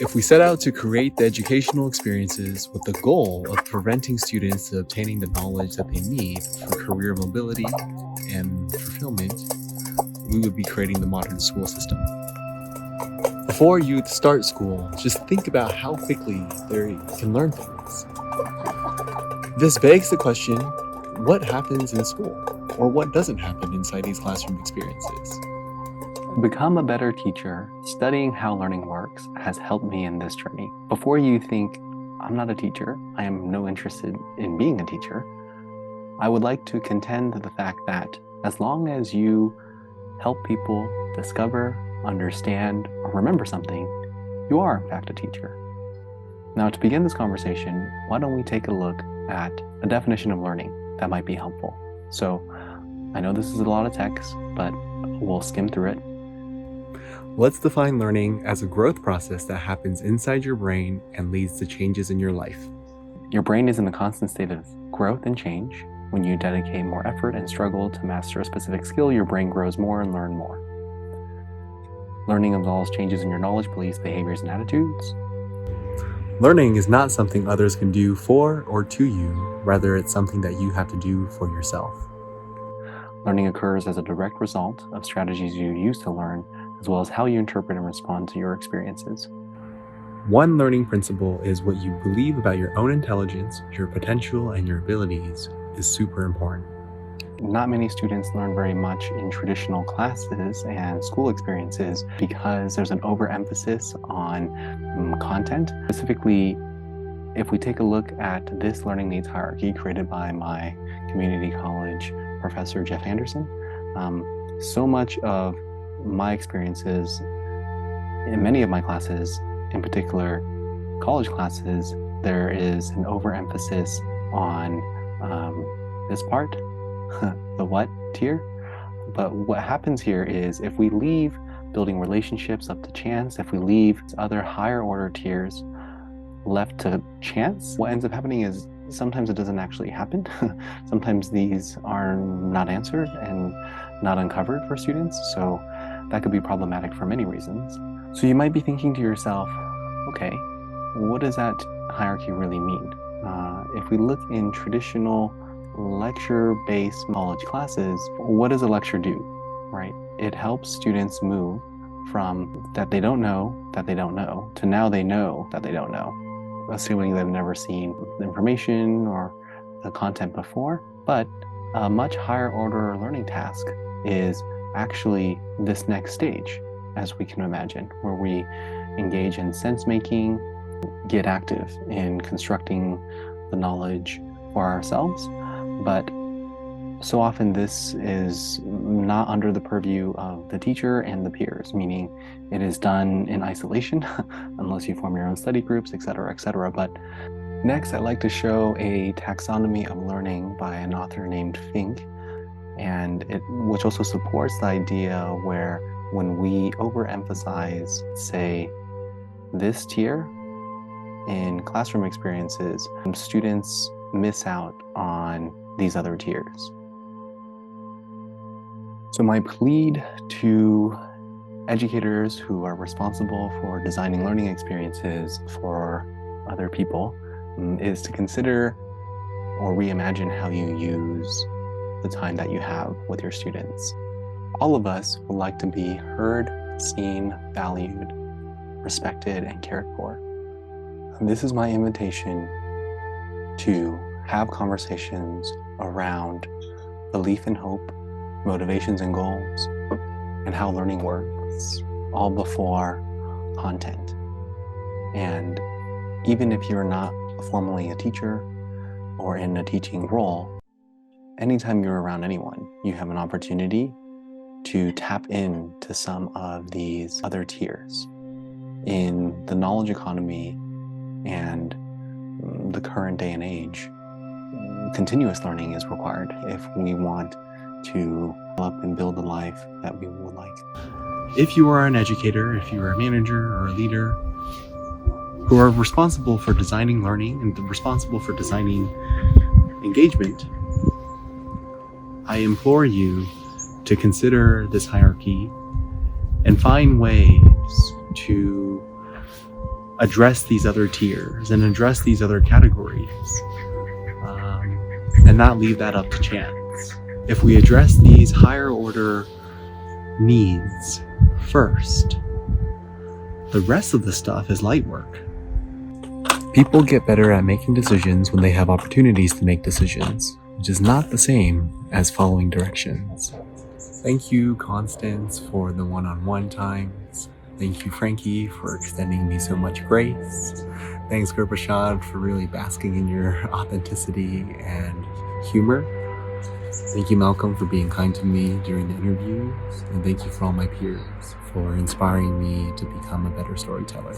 If we set out to create the educational experiences with the goal of preventing students from obtaining the knowledge that they need for career mobility and fulfillment, we would be creating the modern school system. Before youth start school, just think about how quickly they can learn things. This begs the question, what happens in school? Or what doesn't happen inside these classroom experiences? Become a better teacher. Studying how learning works has helped me in this journey. Before you think, I'm not a teacher, I am no interested in being a teacher, I would like to contend the fact that as long as you help people discover, understand, or remember something, you are in fact a teacher. Now, to begin this conversation, why don't we take a look at a definition of learning that might be helpful. So, I know this is a lot of text, but we'll skim through it. Let's define learning as a growth process that happens inside your brain and leads to changes in your life. Your brain is in a constant state of growth and change. When you dedicate more effort and struggle to master a specific skill, your brain grows more and learns more. Learning involves changes in your knowledge, beliefs, behaviors, and attitudes. Learning is not something others can do for or to you, rather it's something that you have to do for yourself. Learning occurs as a direct result of strategies you use to learn, as well as how you interpret and respond to your experiences. One learning principle is what you believe about your own intelligence, your potential, and your abilities is super important. Not many students learn very much in traditional classes and school experiences because there's an overemphasis on content. Specifically, if we take a look at this learning needs hierarchy created by my community college professor, Jeff Anderson, so much of my experiences in many of my classes, in particular college classes, there is an overemphasis on this part, the what tier. But what happens here is if we leave building relationships up to chance, if we leave other higher order tiers left to chance, what ends up happening is sometimes it doesn't actually happen. Sometimes these are not answered and not uncovered for students. So that could be problematic for many reasons. So you might be thinking to yourself, okay, what does that hierarchy really mean? If we look in traditional lecture-based knowledge classes, what does a lecture do, right? It helps students move from that they don't know to now they know that they don't know, assuming they've never seen the information or the content before. But a much higher order learning task is actually this next stage, as we can imagine, where we engage in sense-making, get active in constructing the knowledge for ourselves. But so often this is not under the purview of the teacher and the peers, meaning it is done in isolation, unless you form your own study groups, etc., etc. But next, I'd like to show a taxonomy of learning by an author named Fink, which also supports the idea where when we overemphasize, say, this tier in classroom experiences, students miss out on these other tiers. So my plea to educators who are responsible for designing learning experiences for other people is to consider or reimagine how you use the time that you have with your students. All of us would like to be heard, seen, valued, respected, and cared for. And this is my invitation to have conversations around belief and hope, motivations and goals, and how learning works, all before content. And even if you're not formally a teacher or in a teaching role, anytime you're around anyone, you have an opportunity to tap into some of these other tiers. In the knowledge economy and the current day and age, continuous learning is required if we want to develop and build the life that we would like. If you are an educator, if you are a manager or a leader who are responsible for designing learning and responsible for designing engagement, I implore you to consider this hierarchy and find ways to address these other tiers and address these other categories, and not leave that up to chance. If we address these higher order needs first, the rest of the stuff is light work. People get better at making decisions when they have opportunities to make decisions, which is not the same as following directions. Thank you, Constance, for the one-on-one times. Thank you, Frankie, for extending me so much grace. Thanks, Gurprashad, for really basking in your authenticity and humor. Thank you, Malcolm, for being kind to me during the interviews. And thank you for all my peers for inspiring me to become a better storyteller.